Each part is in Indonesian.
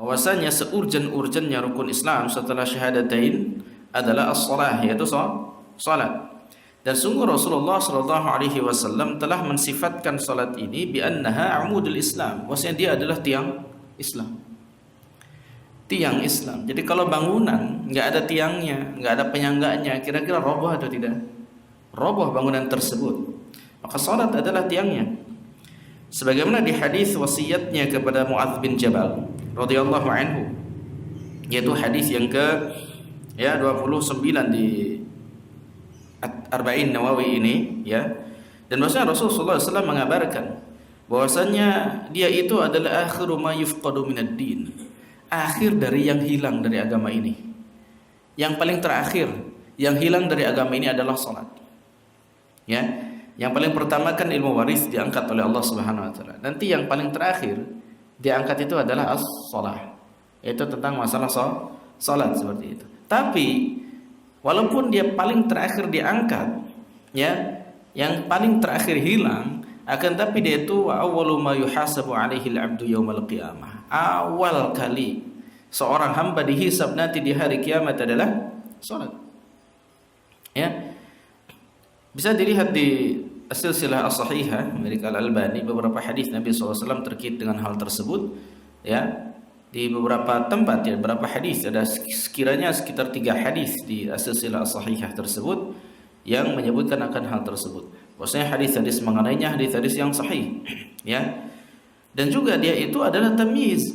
bahwasanya seurgen-urgennya rukun Islam setelah syahadatain adalah as-salah, yaitu salat. Dan sungguh Rasulullah sallallahu alaihi wasallam telah mensifatkan salat ini bi annaha amudul Islam, bahwasanya dia adalah tiang Islam. Tiang Islam. Jadi kalau bangunan nggak ada tiangnya, nggak ada penyangganya, kira-kira roboh atau tidak? Roboh bangunan tersebut. Maka salat adalah tiangnya. Sebagaimana di hadis wasiatnya kepada Muadz bin Jabal radhiyallahu anhu, yaitu hadis yang ke 29 di Arba'in Nawawi ini, ya. Dan bahwasanya Rasulullah SAW mengabarkan bahwasanya dia itu adalah akhiru ma yufqadu minad din, akhir dari yang hilang dari agama ini. Yang paling terakhir yang hilang dari agama ini adalah salat. Ya, yang paling pertama kan ilmu waris diangkat oleh Allah Subhanahu wa taala. Nanti yang paling terakhir diangkat itu adalah as-shalah. Itu tentang masalah salat seperti itu. Tapi walaupun dia paling terakhir diangkat, ya, yang paling terakhir hilang, akan tapi dia itu wa awwalu ma yuhasabu alaihi al-'abdu yaumal qiyamah. Awal kali seorang hamba dihisab nanti di hari kiamat adalah salat. Ya. Bisa dilihat di As-Silsilah As-Sahihah milik Al-Albani beberapa hadis Nabi SAW terkait dengan hal tersebut, ya. Di beberapa tempat, ya, beberapa hadis, ada sekiranya sekitar 3 hadis di As-Silsilah As-Sahihah tersebut yang menyebutkan akan hal tersebut. Maksudnya hadis-hadis mengenainya hadis-hadis yang sahih, ya. Dan juga dia itu adalah tamyiz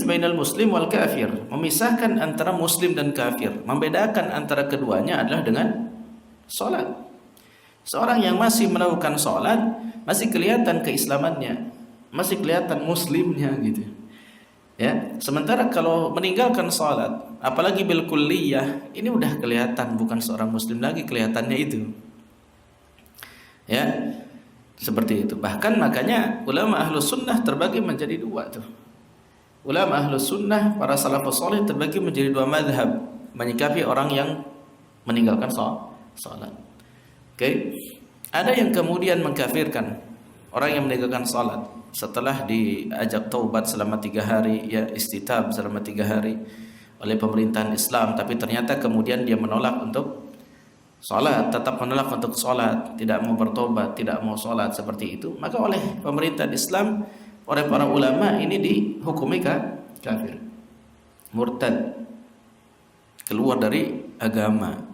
bainal muslim wal kafir, memisahkan antara muslim dan kafir, membedakan antara keduanya adalah dengan salat. Seorang yang masih melakukan salat masih kelihatan keislamannya, masih kelihatan muslimnya gitu. Ya, sementara kalau meninggalkan salat, apalagi bil kulliyah, ini udah kelihatan bukan seorang muslim lagi, kelihatannya itu. Ya, seperti itu. Bahkan makanya ulama ahlus sunnah terbagi menjadi 2 tuh. Ulama ahlus sunnah, para salafus saleh terbagi menjadi 2 mazhab menyikapi orang yang meninggalkan salat. Oke. Ada yang kemudian mengkafirkan orang yang meninggalkan salat setelah diajak taubat selama 3 hari, ya, istitab selama 3 hari oleh pemerintahan Islam, tapi ternyata kemudian dia menolak untuk salat, tetap menolak untuk salat, tidak mau bertobat, tidak mau salat seperti itu. Maka oleh pemerintahan Islam, oleh para ulama, ini dihukumi kafir, murtad, keluar dari agama.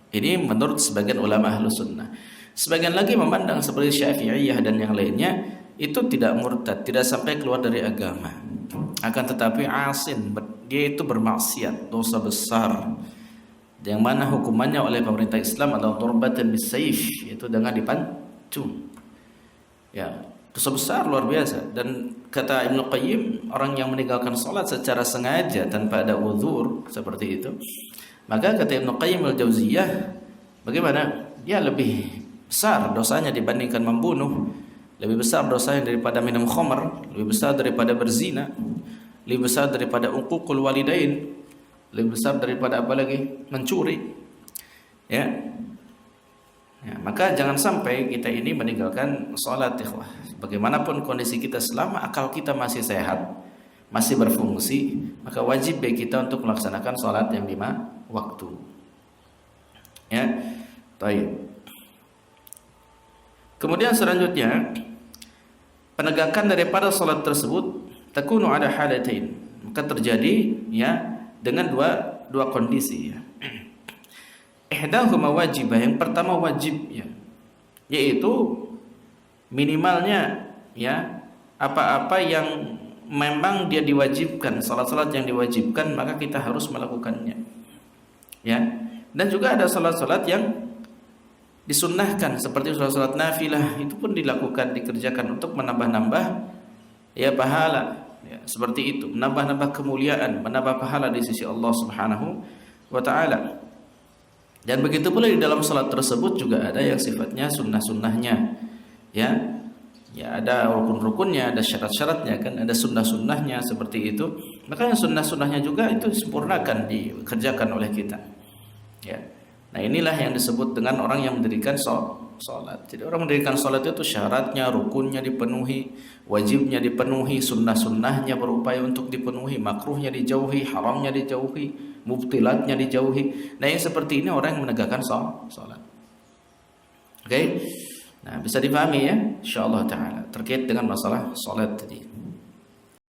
Ini menurut sebagian ulama ahlus sunnah. Sebagian lagi memandang seperti Syafi'iyah dan yang lainnya, itu tidak murtad, tidak sampai keluar dari agama, akan tetapi asin, dia itu bermaksiat, dosa besar, yang mana hukumannya oleh pemerintah Islam adalah turbatan bisayf, yaitu dengan dipancung. Ya, dosa besar luar biasa. Dan kata Ibnu Qayyim, orang yang meninggalkan salat secara sengaja tanpa ada uzur seperti itu, maka kata Ibnu Qayyim al-Jauziyah, bagaimana? Dia lebih besar dosanya dibandingkan membunuh, lebih besar dosanya daripada minum khamr, lebih besar daripada berzina, lebih besar daripada uququl walidain, lebih besar daripada apa lagi? Mencuri. Ya. Ya, maka jangan sampai kita ini meninggalkan salat, ikhwah. Bagaimanapun kondisi kita, selama akal kita masih sehat, masih berfungsi, maka wajib bagi kita untuk melaksanakan salat yang 5 waktu. Ya. Baik. Kemudian selanjutnya, penegakan daripada salat tersebut takunu ada halatain, maka terjadi, ya, dengan dua kondisi, ya. Ihdahuma wajibah, yang pertama wajib, ya, yaitu minimalnya, ya, apa-apa yang memang dia diwajibkan, salat-salat yang diwajibkan, maka kita harus melakukannya, ya. Dan juga ada salat-salat yang disunnahkan, seperti salat-salat nafilah, itu pun dilakukan, dikerjakan untuk menambah-nambah, ya, pahala, ya, seperti itu, menambah-nambah kemuliaan, menambah pahala di sisi Allah Subhanahu wa taala. Dan begitu pula di dalam salat tersebut juga ada yang sifatnya sunnah-sunnahnya, ya. Ya, ada rukun-rukunnya, ada syarat-syaratnya, kan, ada sunnah-sunnahnya seperti itu. Makanya sunnah-sunnahnya juga itu disempurnakan, dikerjakan oleh kita. Ya. Nah, inilah yang disebut dengan orang yang mendirikan salat. Jadi orang mendirikan salat itu syaratnya, rukunnya dipenuhi, wajibnya dipenuhi, sunnah-sunnahnya berupaya untuk dipenuhi, makruhnya dijauhi, haramnya dijauhi, mubtilatnya dijauhi. Nah, yang seperti ini orang yang menegakkan salat. Oke? Nah, bisa dipahami ya, insyaallah taala terkait dengan masalah salat tadi.